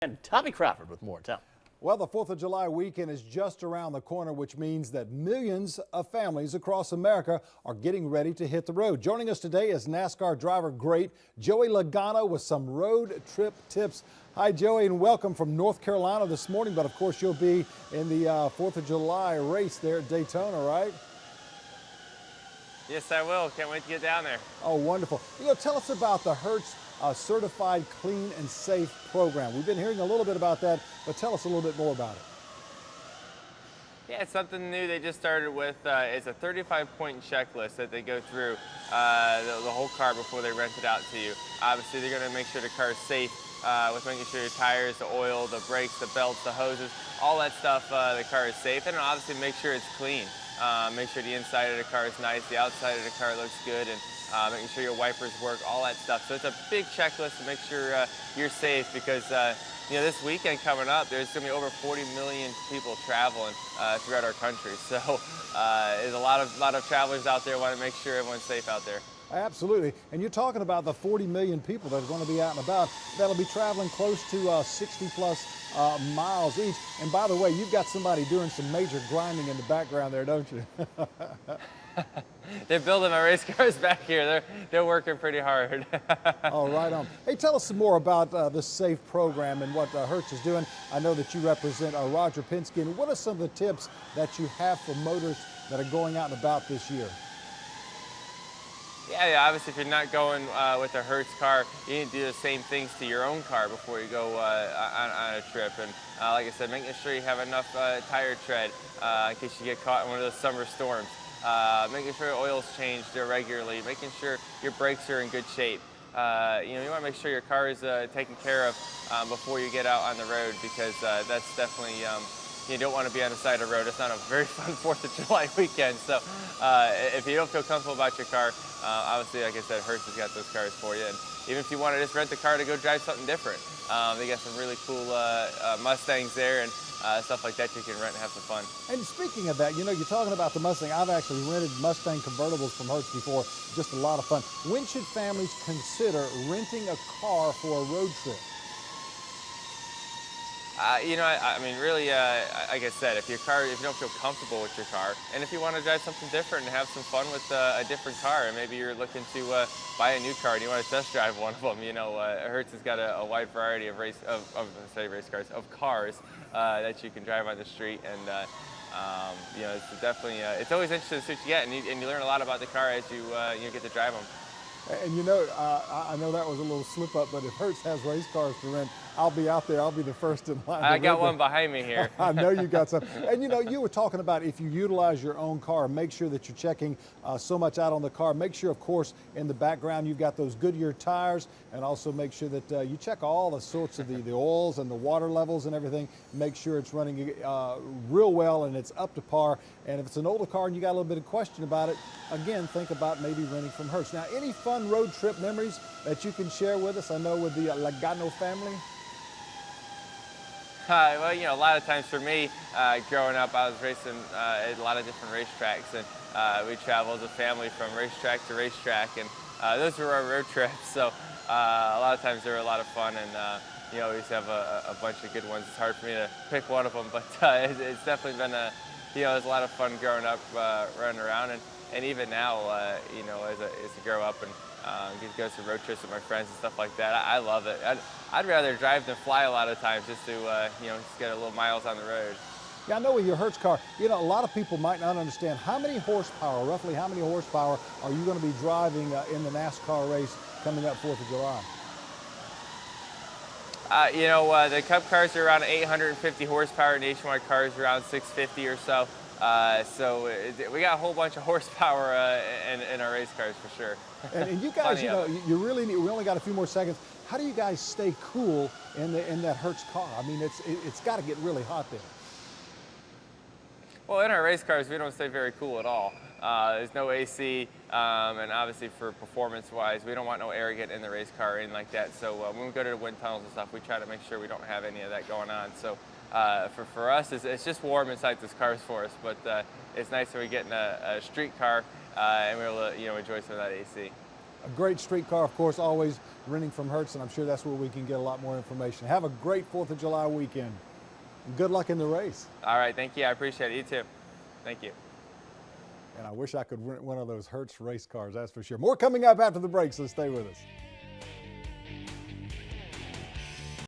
And Tommy Crawford with more. Tell. Well, the 4th of July weekend is just around the corner, which means that millions of families across America are getting ready to hit the road. Joining us today is NASCAR driver great Joey Logano with some road trip tips. Hi, Joey, and welcome from North Carolina this morning. But of course, you'll be in the 4th of July race there at Daytona, right? Yes, I will. Can't wait to get down there. Oh, wonderful. Tell us about the Hertz Certified Clean and Safe program. We've been hearing a little bit about that, but tell us a little bit more about it. Yeah, it's something new they just started with. It's a 35-point checklist that they go through the whole car before they rent it out to you. Obviously, they're going to make sure the car is safe with making sure your tires, the oil, the brakes, the belts, the hoses, all that stuff, the car is safe. And obviously make sure it's clean. Make sure the inside of the car is nice, the outside of the car looks good, and making sure your wipers work, all that stuff. So it's a big checklist to make sure you're safe because this weekend coming up, there's going to be over 40 million people traveling throughout our country. So there's a lot of travelers out there want to make sure everyone's safe out there. Absolutely. And you're talking about the 40 million people that are going to be out and about that'll be traveling close to 60 plus miles each. And by the way, you've got somebody doing some major grinding in the background there, don't you? They're building my race cars back here. They're working pretty hard. Oh, right on. Hey, tell us some more about this SAFE program and what Hertz is doing. I know that you represent Roger Penske. And what are some of the tips that you have for motorists that are going out and about this year? Yeah, obviously if you're not going with a Hertz car, you need to do the same things to your own car before you go on a trip. And like I said, making sure you have enough tire tread in case you get caught in one of those summer storms. Making sure your oil's changed regularly, making sure your brakes are in good shape. You want to make sure your car is taken care of before you get out on the road because that's definitely you don't want to be on the side of the road. It's not a very fun 4th of July weekend. So if you don't feel comfortable about your car, obviously, like I said, Hertz has got those cars for you. And even if you want to just rent the car to go drive something different, they got some really cool Mustangs there and stuff like that you can rent and have some fun. And speaking of that, you're talking about the Mustang. I've actually rented Mustang convertibles from Hertz before. Just a lot of fun. When should families consider renting a car for a road trip? I mean, really, like I said, if you don't feel comfortable with your car, and if you want to drive something different and have some fun with a different car, and maybe you're looking to buy a new car and you want to test drive one of them, Hertz has got a wide variety of cars that you can drive on the street, and it's definitely it's always interesting to see what you get, and you learn a lot about the car as you get to drive them. And I know that was a little slip up, but if Hertz has race cars to rent, I'll be out there. I'll be the first in line. I got one behind me here. I know you got some. And you were talking about if you utilize your own car, make sure that you're checking so much out on the car. Make sure, of course, in the background you've got those Goodyear tires, and also make sure that you check all the sorts of the oils and the water levels and everything. Make sure it's running real well and it's up to par. And if it's an older car and you got a little bit of question about it, again, think about maybe renting from Hertz. Now, any fun road trip memories that you can share with us? I know with the Logano family. Well, a lot of times for me, growing up, I was racing at a lot of different racetracks, and we traveled as a family from racetrack to racetrack, and those were our road trips. So a lot of times they were a lot of fun, and you always have a bunch of good ones. It's hard for me to pick one of them, but it's definitely been it was a lot of fun growing up, running around, and even now, as I grow up and go to road trips with my friends and stuff like that. I love it. I'd rather drive than fly a lot of times just to just get a little miles on the road. Yeah, I know with your Hertz car, a lot of people might not understand roughly how many horsepower are you going to be driving in the NASCAR race coming up 4th of July? The Cup cars are around 850 horsepower. Nationwide cars are around 650 or so. So we got a whole bunch of horsepower in our race cars for sure. And you guys, you really need. We only got a few more seconds. How do you guys stay cool in that Hertz car? I mean, it's got to get really hot there. Well, in our race cars, we don't stay very cool at all. There's no AC, and obviously for performance-wise, we don't want no air getting in the race car or anything like that. So when we go to the wind tunnels and stuff, we try to make sure we don't have any of that going on. So for us, it's just warm inside these cars for us, but it's nice when we get in a street car and we're able to enjoy some of that AC. A great street car, of course, always renting from Hertz, and I'm sure that's where we can get a lot more information. Have a great 4th of July weekend. And good luck in the race. All right, thank you. I appreciate it. You too. Thank you. And I wish I could rent one of those Hertz race cars, that's for sure. More coming up after the break, so stay with us.